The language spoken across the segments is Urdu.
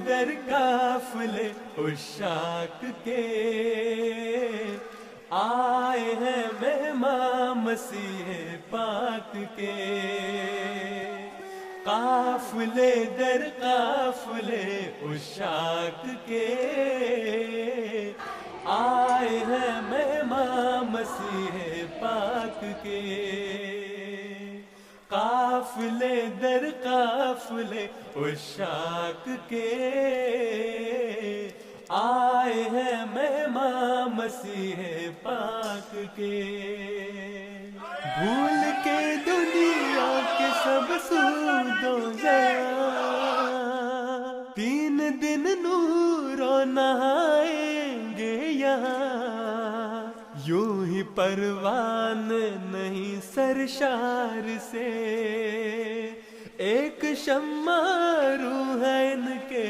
در قافلے عشاق کے، آئے ہیں مہمان مسیح پاک کے، قافلے در قافلے عشاق کے، آئے ہیں مہمان مسیح پاک کے، قافلے در قافلے عشاق کے، آئے ہیں مہمان مسیح پاک کے، بھول کے دنیا کے سب سود و زیاں، 3 دن نور و نہائیں گے یہاں، یوں ہی پروان نہیں سرشار سے، ایک شمع روح ہے ان کے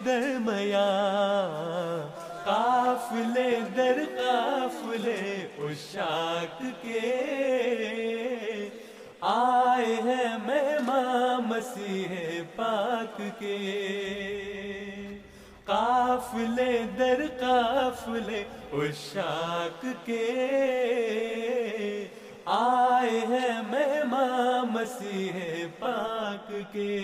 درمیان، قافلے در قافلے عشاق کے، آئے ہیں مہمان مسیح پاک کے، قافلے در قافلے عشاق کے، آئے ہیں مہمان مسیح پاک کے۔